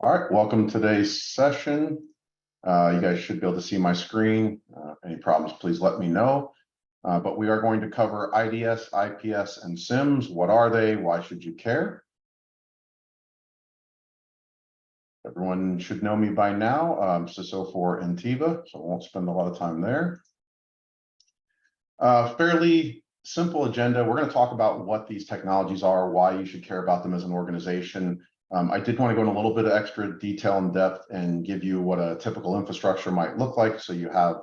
All right, welcome to today's session. You guys should be able to see my screen. Any problems, please let me know. But we are going to cover IDS, IPS, and SIEMs. What are they? Why should you care? Everyone should know me by now. CISO for Intiva, so I won't spend a lot of time there. Fairly simple agenda. We're going to talk about what these technologies are, why you should care about them as an organization. I did want to go in a little bit of extra detail and depth and give you what a typical infrastructure might look like, so you have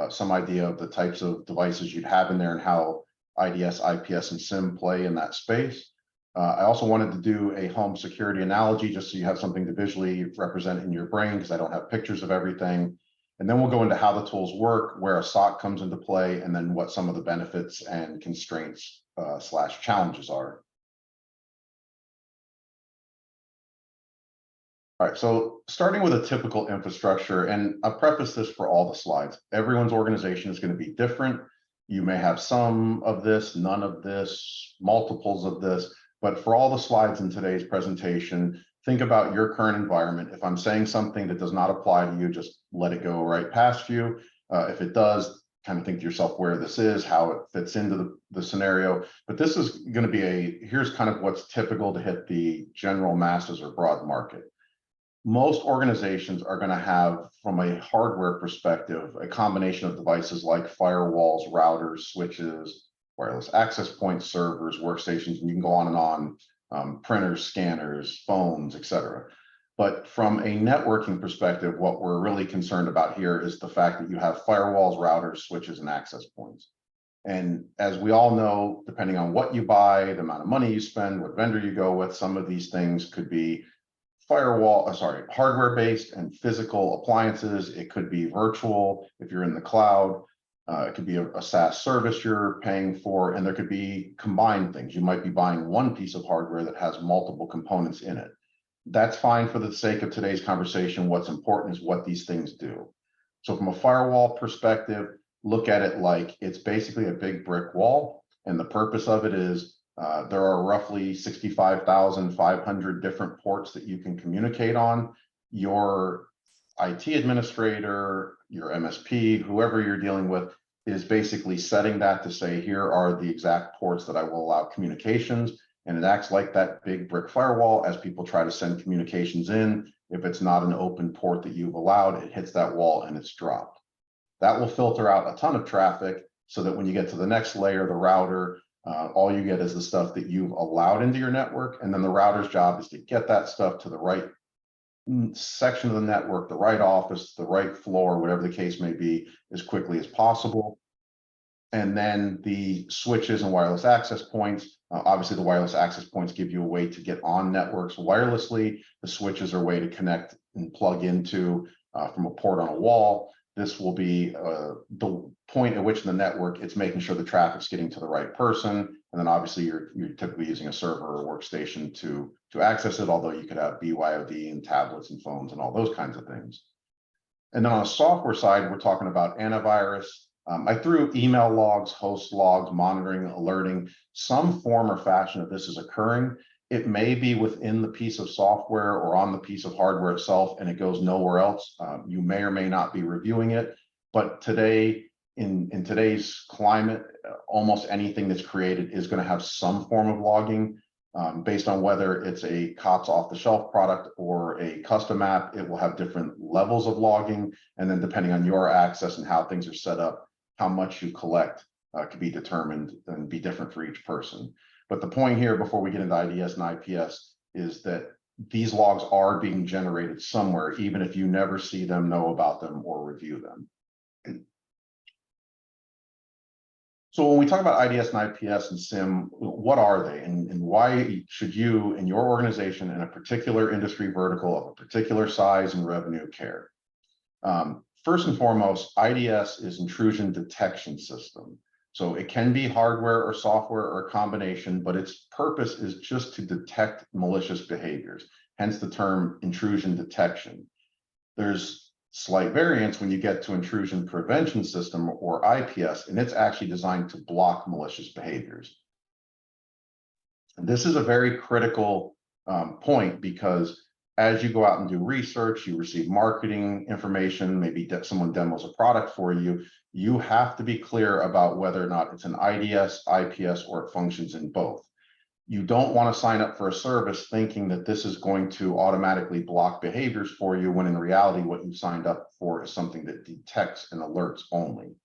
some idea of the types of devices you'd have in there and how IDS, IPS, and SIEM play in that space. I also wanted to do a home security analogy just so you have something to visually represent in your brain, because I don't have pictures of everything. And then we'll go into how the tools work, where a SOC comes into play, and then what some of the benefits and constraints / challenges are. All right, so starting with a typical infrastructure, and I'll preface this for all the slides. Everyone's organization is going to be different. You may have some of this, none of this, multiples of this, but for all the slides in today's presentation, think about your current environment. If I'm saying something that does not apply to you, just let it go right past you. If it does, kind of think to yourself where this is, how it fits into the scenario. But this is going to be here's kind of what's typical to hit the general masses or broad market. Most organizations are going to have, from a hardware perspective, a combination of devices like firewalls, routers, switches, wireless access points, servers, workstations, and you can go on and on, printers, scanners, phones, etc. But from a networking perspective, what we're really concerned about here is the fact that you have firewalls, routers, switches, and access points. And as we all know, depending on what you buy, the amount of money you spend, what vendor you go with, some of these things could be hardware-based and physical appliances. It could be virtual if you're in the cloud. It could be a SaaS service you're paying for, and there could be combined things. You might be buying one piece of hardware that has multiple components in it. That's fine for the sake of today's conversation. What's important is what these things do. So from a firewall perspective, look at it like it's basically a big brick wall, and the purpose of it is there are roughly 65,500 different ports that you can communicate on. Your IT administrator, your MSP, whoever you're dealing with, is basically setting that to say, here are the exact ports that I will allow communications. And it acts like that big brick firewall as people try to send communications in. If it's not an open port that you've allowed, it hits that wall and it's dropped. That will filter out a ton of traffic so that when you get to the next layer, the router, all you get is the stuff that you've allowed into your network. And then the router's job is to get that stuff to the right section of the network, the right office, the right floor, whatever the case may be, as quickly as possible. And then the switches and wireless access points, obviously the wireless access points give you a way to get on networks wirelessly. The switches are a way to connect and plug into from a port on a wall. This will be the point at which in the network it's making sure the traffic's getting to the right person. And then obviously you're typically using a server or workstation to access it, although you could have BYOD and tablets and phones and all those kinds of things. And then on the software side, we're talking about antivirus. I threw email logs, host logs, monitoring, alerting. Some form or fashion of this is occurring. It may be within the piece of software or on the piece of hardware itself, and it goes nowhere else. You may or may not be reviewing it, but today, in today's climate, almost anything that's created is going to have some form of logging. Based on whether it's a COTS off-the-shelf product or a custom app, it will have different levels of logging, and then depending on your access and how things are set up, how much you collect could be determined and be different for each person. But the point here, before we get into IDS and IPS, is that these logs are being generated somewhere, even if you never see them, know about them, or review them. So when we talk about IDS and IPS and SIEM, what are they, and why should you and your organization in a particular industry vertical of a particular size and revenue care? First and foremost, IDS is Intrusion Detection System. So it can be hardware or software or a combination, but its purpose is just to detect malicious behaviors, hence the term intrusion detection. There's slight variance when you get to Intrusion Prevention System, or IPS, and it's actually designed to block malicious behaviors. And this is a very critical point, because as you go out and do research, you receive marketing information, maybe someone demos a product for you, you have to be clear about whether or not it's an IDS, IPS, or it functions in both. You don't want to sign up for a service thinking that this is going to automatically block behaviors for you, when in reality, what you signed up for is something that detects and alerts only.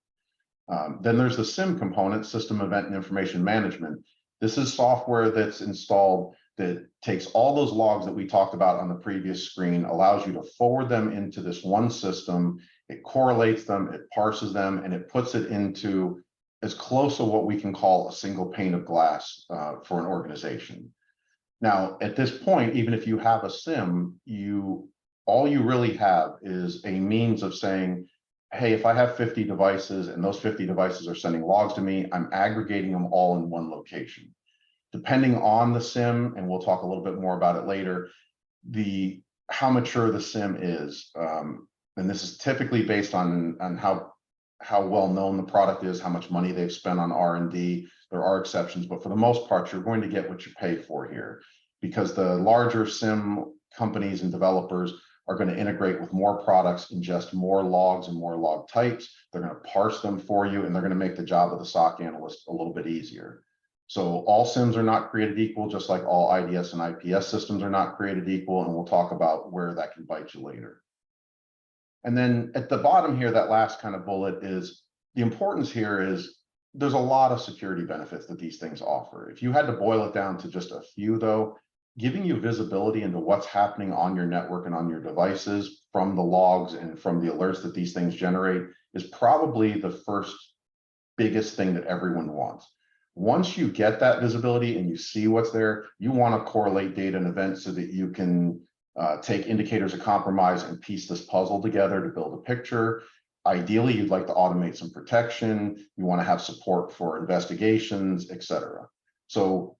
Then there's the SIEM component, System Event and Information Management. This is software that's installed that takes all those logs that we talked about on the previous screen, allows you to forward them into this one system. It correlates them, it parses them, and it puts it into as close to what we can call a single pane of glass for an organization. Now, at this point, even if you have a SIEM, all you really have is a means of saying, hey, if I have 50 devices and those 50 devices are sending logs to me, I'm aggregating them all in one location. Depending on the SIEM, and we'll talk a little bit more about it later, how mature the SIEM is. And this is typically based on how well known the product is, how much money they've spent on R&D. There are exceptions, but for the most part, you're going to get what you pay for here, because the larger SIEM companies and developers are going to integrate with more products, ingest more logs and more log types. They're going to parse them for you, and they're going to make the job of the SOC analyst a little bit easier. So all SIEMs are not created equal, just like all IDS and IPS systems are not created equal, and we'll talk about where that can bite you later. And then at the bottom here, that last kind of bullet is the importance here is there's a lot of security benefits that these things offer. If you had to boil it down to just a few, though, giving you visibility into what's happening on your network and on your devices from the logs and from the alerts that these things generate is probably the first biggest thing that everyone wants. Once you get that visibility and you see what's there, you want to correlate data and events so that you can take indicators of compromise and piece this puzzle together to build a picture. Ideally, you'd like to automate some protection. You want to have support for investigations, etc. So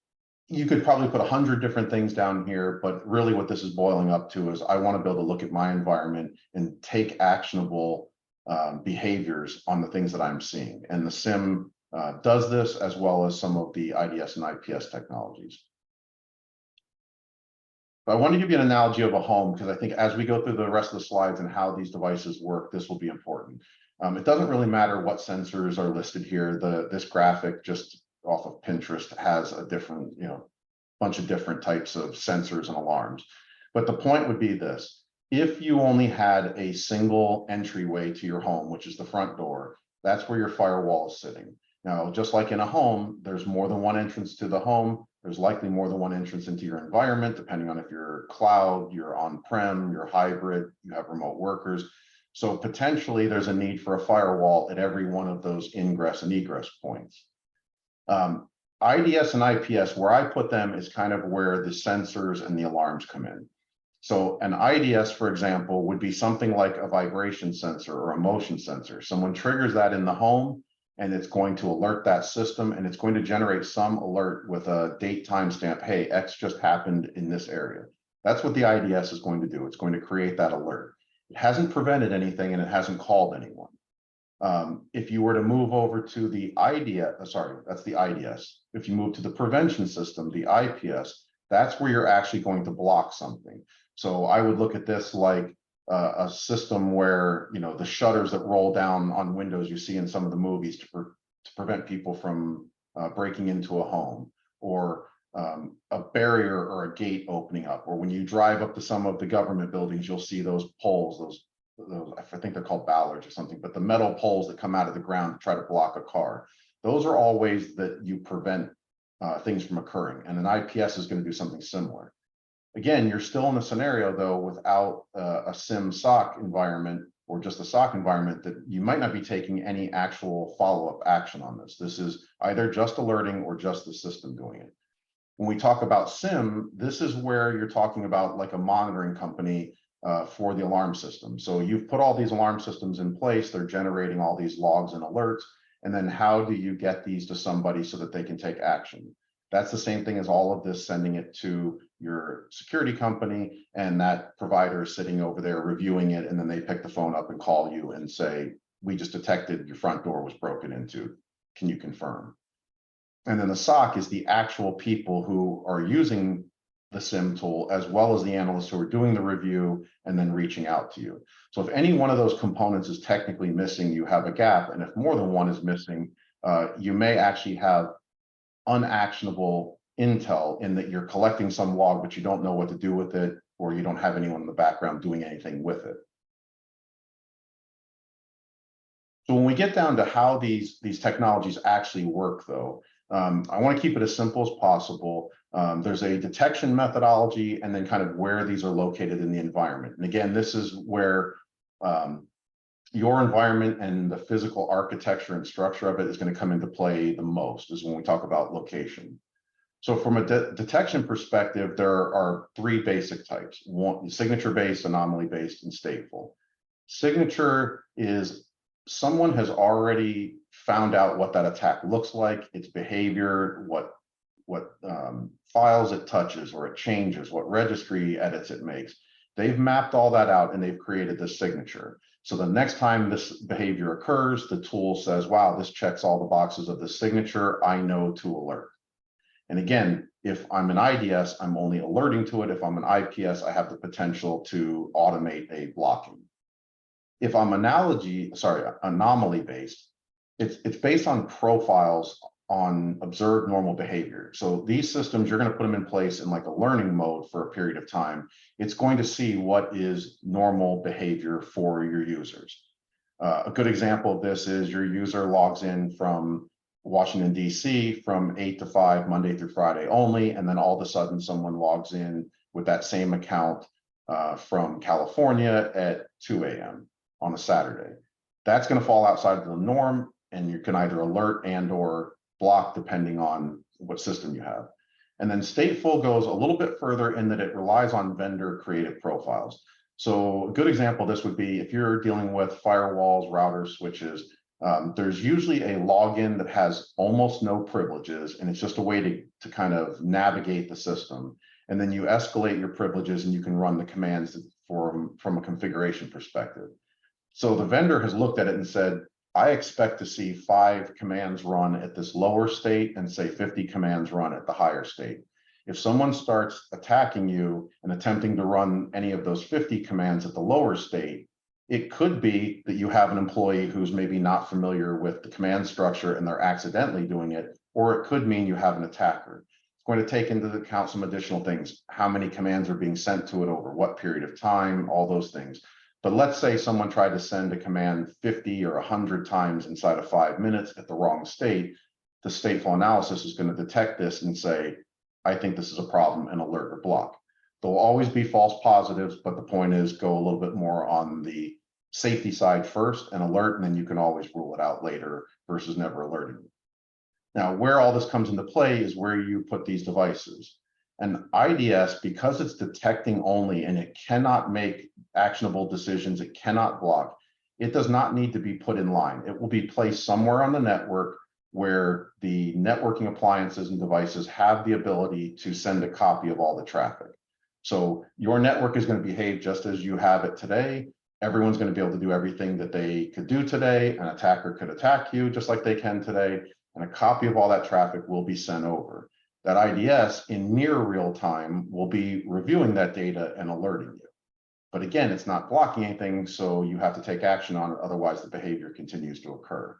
you could probably put 100 different things down here, but really what this is boiling up to is I want to be able to look at my environment and take actionable behaviors on the things that I'm seeing. And the SIEM does this, as well as some of the IDS and IPS technologies. But I want to give you an analogy of a home, because I think as we go through the rest of the slides and how these devices work, this will be important. It doesn't really matter what sensors are listed here. This graphic just off of Pinterest has a different, bunch of different types of sensors and alarms. But the point would be this: if you only had a single entryway to your home, which is the front door, that's where your firewall is sitting. Now, just like in a home, there's more than one entrance to the home. There's likely more than one entrance into your environment, depending on if you're cloud, you're on-prem, you're hybrid, you have remote workers. So potentially there's a need for a firewall at every one of those ingress and egress points. IDS and IPS, where I put them, is kind of where the sensors and the alarms come in. So an IDS, for example, would be something like a vibration sensor or a motion sensor. Someone triggers that in the home, and it's going to alert that system, and it's going to generate some alert with a date timestamp. Hey, X just happened in this area. That's what the IDS is going to do. It's going to create that alert. It hasn't prevented anything, and it hasn't called anyone. If you were to move over to the IDS, sorry, that's the IDS. If you move to the prevention system, the IPS, that's where you're actually going to block something. So I would look at this like a system where, the shutters that roll down on windows you see in some of the movies to prevent people from breaking into a home, or a barrier or a gate opening up, or when you drive up to some of the government buildings, you'll see those poles, those I think they're called ballards or something, but the metal poles that come out of the ground to try to block a car. Those are all ways that you prevent things from occurring, and an IPS is going to do something similar. Again, you're still in a scenario, though, without a SIEM SOC environment, or just a SOC environment, that you might not be taking any actual follow-up action on this. This is either just alerting or just the system doing it. When we talk about SIEM, this is where you're talking about like a monitoring company for the alarm system. So you've put all these alarm systems in place, they're generating all these logs and alerts, and then how do you get these to somebody so that they can take action? That's the same thing as all of this, sending it to your security company, and that provider is sitting over there reviewing it, and then they pick the phone up and call you and say, we just detected your front door was broken into. Can you confirm? And then the SOC is the actual people who are using the SIEM tool, as well as the analysts who are doing the review and then reaching out to you. So if any one of those components is technically missing, you have a gap. And if more than one is missing, you may actually have unactionable intel in that you're collecting some log, but you don't know what to do with it, or you don't have anyone in the background doing anything with it. So when we get down to how these technologies actually work, though, I want to keep it as simple as possible. There's a detection methodology and then kind of where these are located in the environment. And again, this is where your environment and the physical architecture and structure of it is going to come into play the most, is when we talk about location. So from a detection perspective, there are three basic types: one, signature-based, anomaly-based, and stateful. Signature is someone has already found out what that attack looks like, its behavior, what files it touches or it changes, what registry edits it makes. They've mapped all that out and they've created this signature. So the next time this behavior occurs, the tool says, wow, this checks all the boxes of this signature, I know to alert. And again, if I'm an IDS, I'm only alerting to it. If I'm an IPS, I have the potential to automate a blocking. If I'm anomaly-based, it's based on profiles on observed normal behavior. So these systems, you're going to put them in place in like a learning mode for a period of time. It's going to see what is normal behavior for your users. A good example of this is your user logs in from Washington, D.C. from 8 to 5, Monday through Friday only, and then all of a sudden someone logs in with that same account from California at 2 a.m. on a Saturday. That's going to fall outside of the norm, and you can either alert and or block depending on what system you have. And then stateful goes a little bit further in that it relies on vendor creative profiles. So a good example of this would be if you're dealing with firewalls, routers, switches, there's usually a login that has almost no privileges, and it's just a way to kind of navigate the system. And then you escalate your privileges and you can run the commands from a configuration perspective. So the vendor has looked at it and said, I expect to see 5 commands run at this lower state and say 50 commands run at the higher state. If someone starts attacking you and attempting to run any of those 50 commands at the lower state, it could be that you have an employee who's maybe not familiar with the command structure and they're accidentally doing it, or it could mean you have an attacker. It's going to take into account some additional things, how many commands are being sent to it over what period of time, all those things. But let's say someone tried to send a command 50 or 100 times inside of 5 minutes at the wrong state. The stateful analysis is going to detect this and say, I think this is a problem, and alert or block. There'll always be false positives, but the point is go a little bit more on the safety side first and alert, and then you can always rule it out later versus never alerting. Now, where all this comes into play is where you put these devices. And IDS, because it's detecting only and it cannot make actionable decisions, it cannot block, it does not need to be put in line. It will be placed somewhere on the network where the networking appliances and devices have the ability to send a copy of all the traffic. So your network is going to behave just as you have it today. Everyone's going to be able to do everything that they could do today. An attacker could attack you just like they can today, and a copy of all that traffic will be sent over. That IDS in near real time will be reviewing that data and alerting you. But again, it's not blocking anything, so you have to take action on it, otherwise the behavior continues to occur.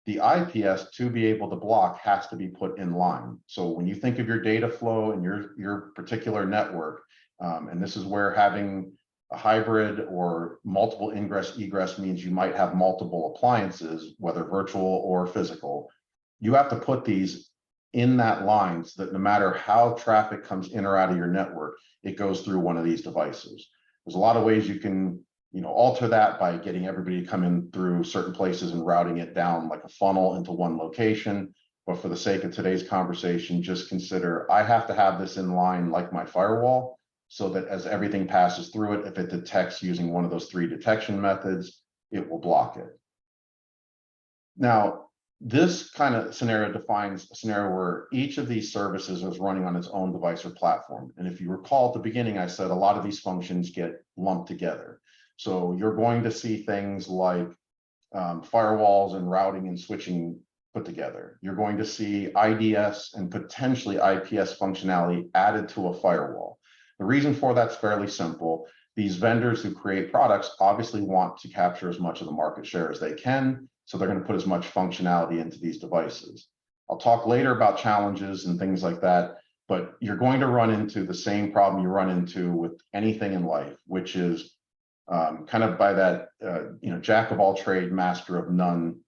The IPS, to be able to block, has to be put in line. So when you think of your data flow and your particular network, and this is where having a hybrid or multiple ingress egress means you might have multiple appliances, whether virtual or physical, you have to put these in that line so that no matter how traffic comes in or out of your network, it goes through one of these devices. There's a lot of ways you can alter that by getting everybody to come in through certain places and routing it down like a funnel into one location. But for the sake of today's conversation, just consider I have to have this in line like my firewall, so that as everything passes through it, if it detects using one of those 3 detection methods, it will block it. Now, this kind of scenario defines a scenario where each of these services is running on its own device or platform. And if you recall at the beginning, I said a lot of these functions get lumped together. So you're going to see things like firewalls and routing and switching put together. You're going to see IDS and potentially IPS functionality added to a firewall. The reason for that's fairly simple. These vendors who create products obviously want to capture as much of the market share as they can, so they're going to put as much functionality into these devices. I'll talk later about challenges and things like that, but you're going to run into the same problem you run into with anything in life, which is kind of by that jack of all trade, master of none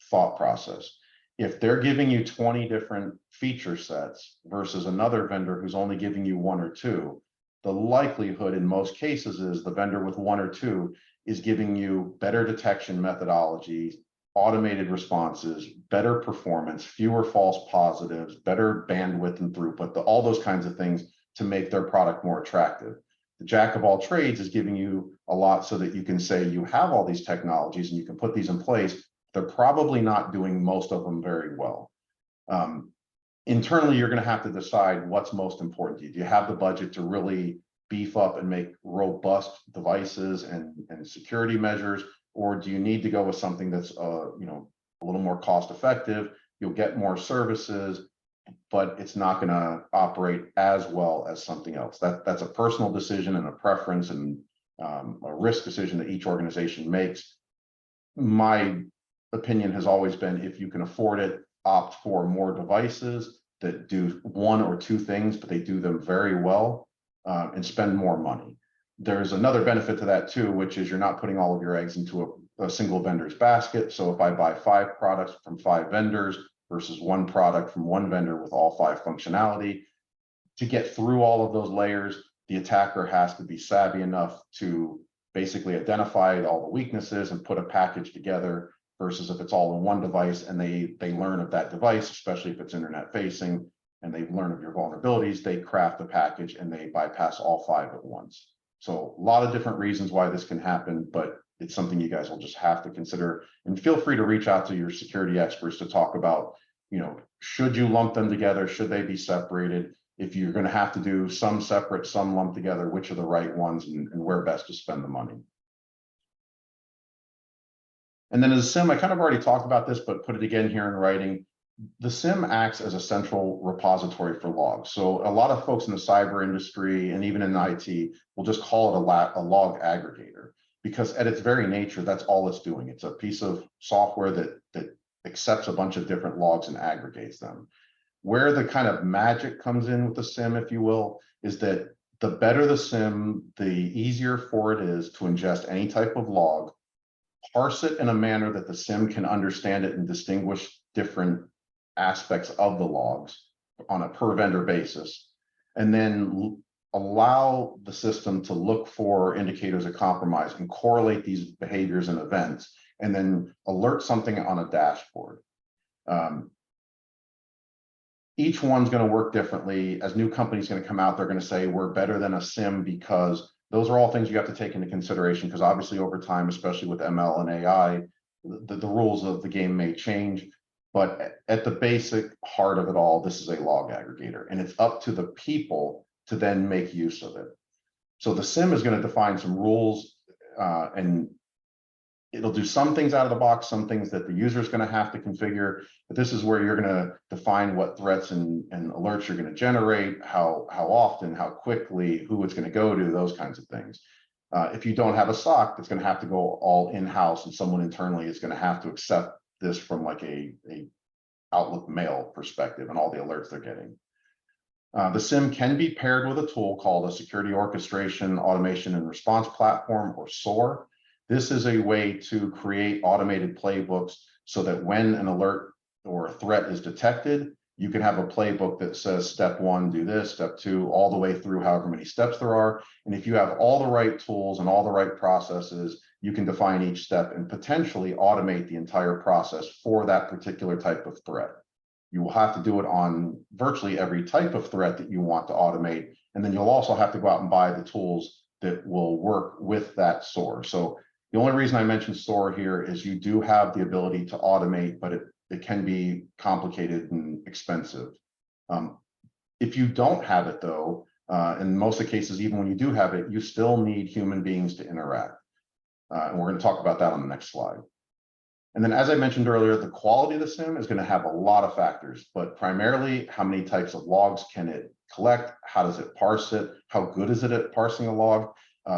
thought process. If they're giving you 20 different feature sets versus another vendor who's only giving you one or two, the likelihood in most cases is the vendor with one or two is giving you better detection methodologies, automated responses, better performance, fewer false positives, better bandwidth and throughput, all those kinds of things to make their product more attractive. The jack of all trades is giving you a lot so that you can say you have all these technologies and you can put these in place. They're probably not doing most of them very well. Internally, you're going to have to decide what's most important to you. Do you have the budget to really beef up and make robust devices and security measures, or do you need to go with something that's a little more cost effective? You'll get more services, but it's not going to operate as well as something else. That's a personal decision and a preference and a risk decision that each organization makes. My opinion has always been, if you can afford it, opt for more devices that do one or two things, but they do them very well, and spend more money. There's another benefit to that too, which is you're not putting all of your eggs into a single vendor's basket. So if I buy 5 products from 5 vendors versus 1 product from 1 vendor with all 5 functionality, to get through all of those layers, the attacker has to be savvy enough to basically identify all the weaknesses and put a package together, versus if it's all in one device and they learn of that device, especially if it's internet facing, and they learn of your vulnerabilities, they craft a package and they bypass all 5 at once. So a lot of different reasons why this can happen, but it's something you guys will just have to consider. And feel free to reach out to your security experts to talk about, should you lump them together? Should they be separated? If you're going to have to do some separate, some lumped together, which are the right ones and where best to spend the money? And then as a SIEM, I kind of already talked about this, but put it again here in writing. The SIEM acts as a central repository for logs. So a lot of folks in the cyber industry and even in IT will just call it a log aggregator, because at its very nature, that's all it's doing. It's a piece of software that accepts a bunch of different logs and aggregates them. Where the kind of magic comes in with the SIEM, if you will, is that the better the SIEM, the easier for it is to ingest any type of log, parse it in a manner that the SIEM can understand it and distinguish different aspects of the logs on a per vendor basis, and then allow the system to look for indicators of compromise and correlate these behaviors and events, and then alert something on a dashboard. Each one's going to work differently. As new companies going to come out, they're going to say we're better than a SIEM, because those are all things you have to take into consideration, because obviously over time, especially with ML and AI, the rules of the game may change. But at the basic heart of it all, this is a log aggregator, and it's up to the people to then make use of it. So the SIEM is going to define some rules, and it'll do some things out of the box, some things that the user is going to have to configure. But this is where you're going to define what threats and alerts you're going to generate, how often, how quickly, who it's going to go to, those kinds of things. If you don't have a SOC, it's going to have to go all in-house, and someone internally is going to have to accept this from like a Outlook mail perspective and all the alerts they're getting. The SIEM can be paired with a tool called a Security Orchestration, Automation, and Response Platform, or SOAR. This is a way to create automated playbooks so that when an alert or a threat is detected, you can have a playbook that says step 1, do this, step 2, all the way through however many steps there are. And if you have all the right tools and all the right processes, you can define each step and potentially automate the entire process for that particular type of threat. You will have to do it on virtually every type of threat that you want to automate. And then you'll also have to go out and buy the tools that will work with that SOAR. So the only reason I mentioned SOAR here is you do have the ability to automate, but it can be complicated and expensive. If you don't have it though, in most of the cases, even when you do have it, you still need human beings to interact. And we're going to talk about that on the next slide. And then, as I mentioned earlier, the quality of the SIEM is going to have a lot of factors, but primarily how many types of logs can it collect? How does it parse it? How good is it at parsing a log?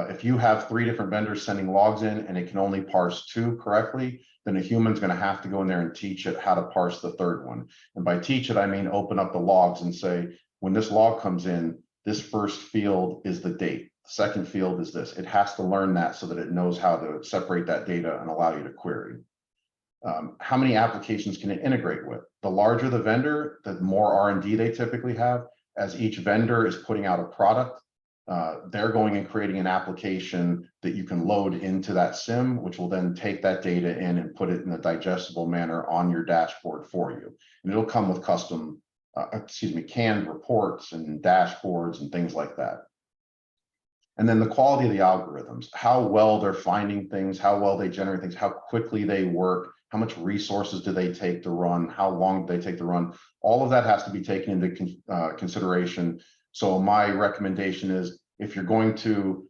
If you have 3 different vendors sending logs in and it can only parse 2 correctly, then a human's going to have to go in there and teach it how to parse the 3rd one. And by teach it, I mean open up the logs and say, when this log comes in, this first field is the date. The second field is this. It has to learn that so that it knows how to separate that data and allow you to query. How many applications can it integrate with? The larger the vendor, the more R&D they typically have. As each vendor is putting out a product, they're going and creating an application that you can load into that SIEM, which will then take that data in and put it in a digestible manner on your dashboard for you. And it'll come with custom, canned reports and dashboards and things like that. And then the quality of the algorithms, how well they're finding things, how well they generate things, how quickly they work, how much resources do they take to run, how long do they take to run. All of that has to be taken into consideration. So my recommendation is, if you're going to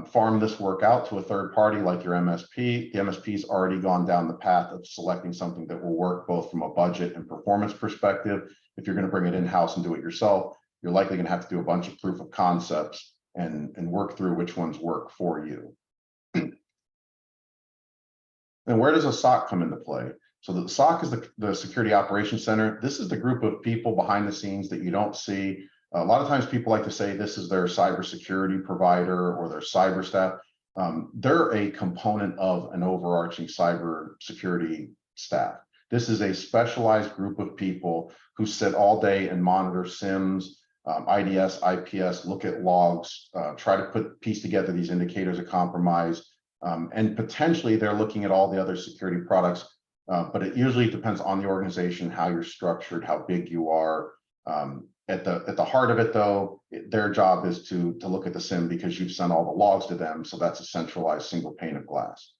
farm this work out to a third party like your MSP, the MSP's already gone down the path of selecting something that will work both from a budget and performance perspective. If you're going to bring it in-house and do it yourself, you're likely going to have to do a bunch of proof of concepts and work through which ones work for you. And where does a SOC come into play? So the SOC is the Security Operations Center. This is the group of people behind the scenes that you don't see. A lot of times people like to say this is their cybersecurity provider or their cyber staff. They're a component of an overarching cybersecurity staff. This is a specialized group of people who sit all day and monitor SIEMs, IDS, IPS, look at logs, try to piece together these indicators of compromise, and potentially they're looking at all the other security products, but it usually depends on the organization, how you're structured, how big you are. At the heart of it, though, their job is to look at the SIEM because you've sent all the logs to them, so that's a centralized single pane of glass.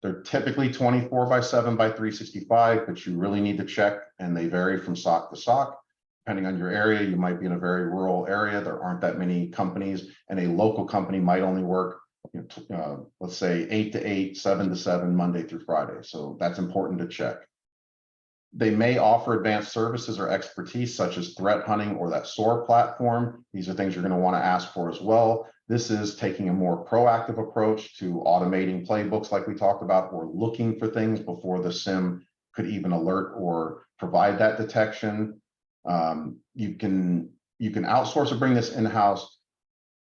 They're typically 24/7 by 365, but you really need to check, and they vary from SOC to SOC. Depending on your area, you might be in a very rural area. There aren't that many companies, and a local company might only work, let's say 8 to 8, 7 to 7, Monday through Friday. So that's important to check. They may offer advanced services or expertise such as threat hunting or that SOAR platform. These are things you're going to want to ask for as well. This is taking a more proactive approach to automating playbooks like we talked about, or looking for things before the SIEM could even alert or provide that detection. You can outsource or bring this in-house.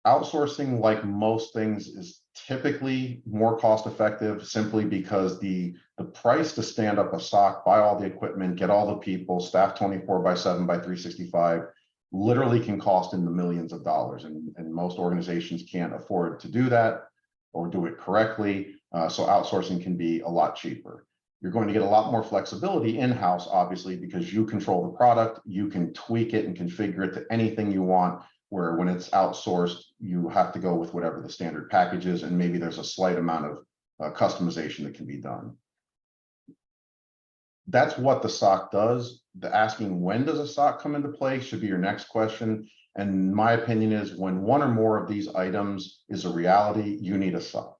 Outsourcing, like most things, is typically more cost effective simply because the price to stand up a SOC, buy all the equipment, get all the people, staff 24/7 by 365, literally can cost in the millions of dollars. And most organizations can't afford to do that or do it correctly. So outsourcing can be a lot cheaper. You're going to get a lot more flexibility in-house, obviously, because you control the product, you can tweak it and configure it to anything you want, where when it's outsourced, you have to go with whatever the standard package is, and maybe there's a slight amount of customization that can be done. That's what the SOC does. The asking when does a SOC come into play should be your next question. And my opinion is, when one or more of these items is a reality, you need a SOC.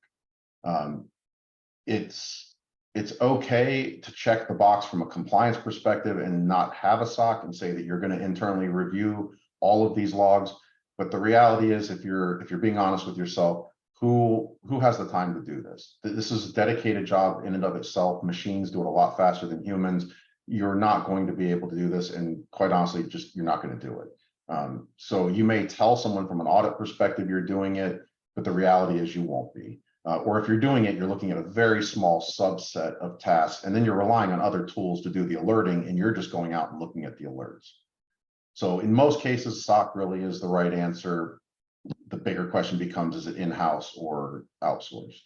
It's okay to check the box from a compliance perspective and not have a SOC and say that you're going to internally review all of these logs. But the reality is, if you're being honest with yourself, who has the time to do this? This is a dedicated job in and of itself. Machines do it a lot faster than humans. You're not going to be able to do this, and quite honestly, you're not going to do it. So you may tell someone from an audit perspective you're doing it, but the reality is you won't be. Or if you're doing it, you're looking at a very small subset of tasks, and then you're relying on other tools to do the alerting, and you're just going out and looking at the alerts. So in most cases, SOC really is the right answer. The bigger question becomes, is it in-house or outsourced?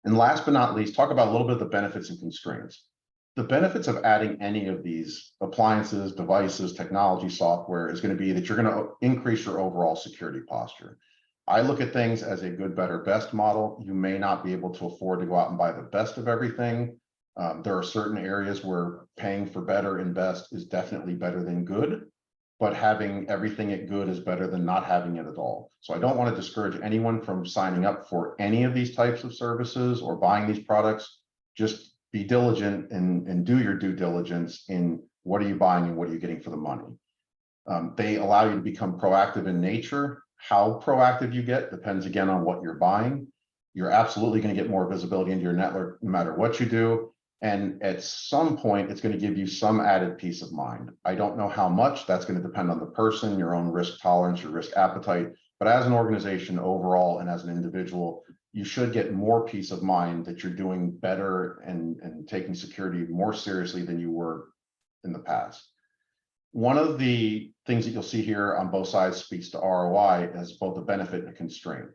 And last but not least, talk about a little bit of the benefits and constraints. The benefits of adding any of these appliances, devices, technology, software is going to be that you're going to increase your overall security posture. I look at things as a good, better, best model. You may not be able to afford to go out and buy the best of everything. There are certain areas where paying for better and best is definitely better than good. but having everything at good is better than not having it at all. So I don't want to discourage anyone from signing up for any of these types of services or buying these products. Just be diligent and do your due diligence in what are you buying and what are you getting for the money. They allow you to become proactive in nature. How proactive you get depends again on what you're buying. You're absolutely going to get more visibility into your network no matter what you do. And at some point, it's going to give you some added peace of mind. I don't know how much. That's going to depend on the person, your own risk tolerance, your risk appetite. But as an organization overall and as an individual, you should get more peace of mind that you're doing better and taking security more seriously than you were in the past. One of the things that you'll see here on both sides speaks to ROI as both a benefit and a constraint.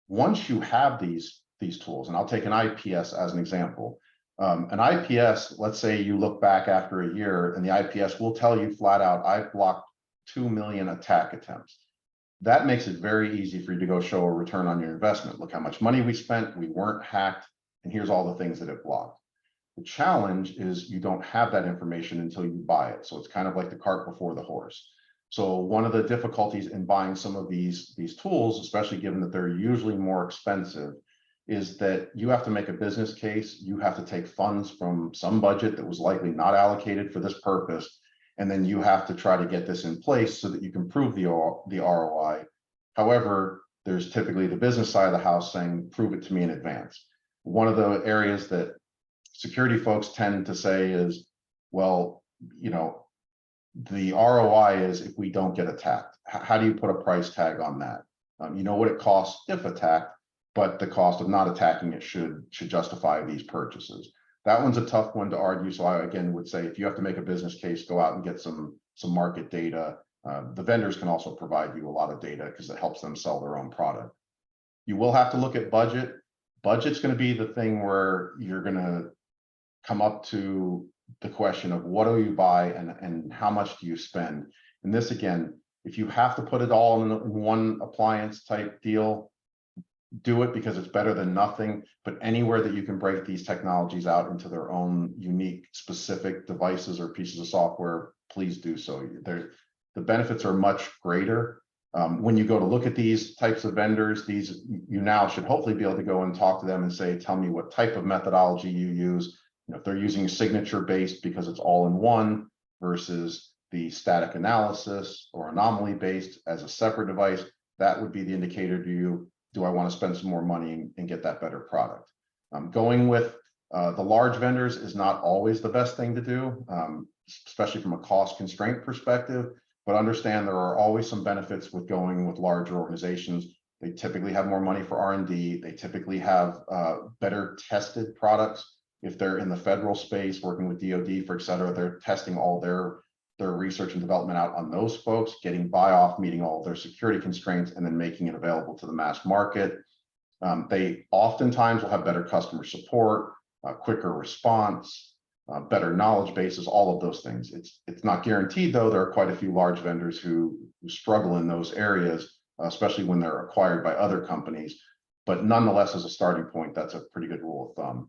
Once you have these tools, and I'll take an IPS as an example. An IPS, let's say you look back after a year and the IPS will tell you flat out, I've blocked 2 million attack attempts. That makes it very easy for you to go show a return on your investment. Look how much money we spent, we weren't hacked, and here's all the things that it blocked. The challenge is you don't have that information until you buy it. So it's kind of like the cart before the horse. So one of the difficulties in buying some of these tools, especially given that they're usually more expensive, is that you have to make a business case. You have to take funds from some budget that was likely not allocated for this purpose. And then you have to try to get this in place so that you can prove the ROI. However, there's typically the business side of the house saying, prove it to me in advance. One of the areas that security folks tend to say is, well, you know, the ROI is if we don't get attacked. How do you put a price tag on that? You know what it costs if attacked, but the cost of not attacking it should justify these purchases. That one's a tough one to argue. So I again would say if you have to make a business case, go out and get some market data. The vendors can also provide you a lot of data because it helps them sell their own product. You will have to look at budget. Budget's going to be the thing where you're going to come up to the question of what do you buy and how much do you spend. And this again, if you have to put it all in one appliance type deal, do it because it's better than nothing. But anywhere that you can break these technologies out into their own unique specific devices or pieces of software, please do so. The benefits are much greater. When you go to look at these types of vendors, you now should hopefully be able to go and talk to them and say, tell me what type of methodology you use. You know, if they're using signature based because it's all in one versus the static analysis or anomaly based as a separate device, that would be the indicator to you. Do I want to spend some more money and get that better product? Going with the large vendors is not always the best thing to do, especially from a cost constraint perspective, but understand there are always some benefits with going with larger organizations. They typically have more money for R&D. They typically have better tested products. If they're in the federal space, working with DoD, for et cetera, they're testing all their research and development out on those folks, getting buy-off, meeting all of their security constraints, and then making it available to the mass market. They oftentimes will have better customer support, quicker response, better knowledge bases, all of those things. It's not guaranteed, though. There are quite a few large vendors who struggle in those areas, especially when they're acquired by other companies. But nonetheless, as a starting point, that's a pretty good rule of thumb.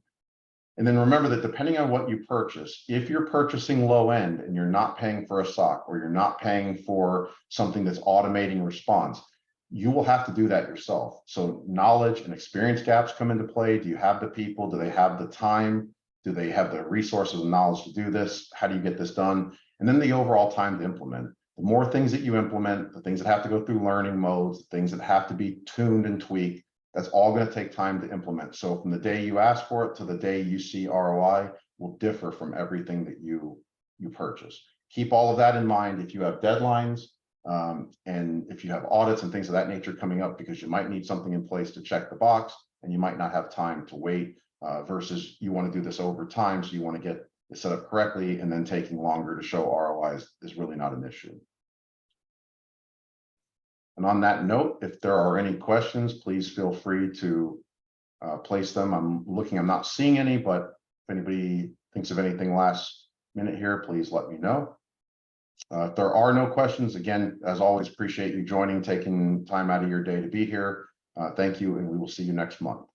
And then remember that depending on what you purchase, if you're purchasing low end and you're not paying for a SOC or you're not paying for something that's automating response, you will have to do that yourself. So knowledge and experience gaps come into play. Do you have the people? Do they have the time? Do they have the resources and knowledge to do this? How do you get this done? And then the overall time to implement. The more things that you implement, the things that have to go through learning modes, the things that have to be tuned and tweaked, that's all going to take time to implement. So from the day you ask for it to the day you see ROI will differ from everything that you purchase. Keep all of that in mind if you have deadlines and if you have audits and things of that nature coming up, because you might need something in place to check the box and you might not have time to wait versus you want to do this over time. So you want to get it set up correctly, and then taking longer to show ROI is really not an issue. And on that note, if there are any questions, please feel free to place them. I'm not seeing any, but if anybody thinks of anything last minute here, please let me know. If there are no questions, again, as always, appreciate you joining, taking time out of your day to be here. Thank you, and we will see you next month.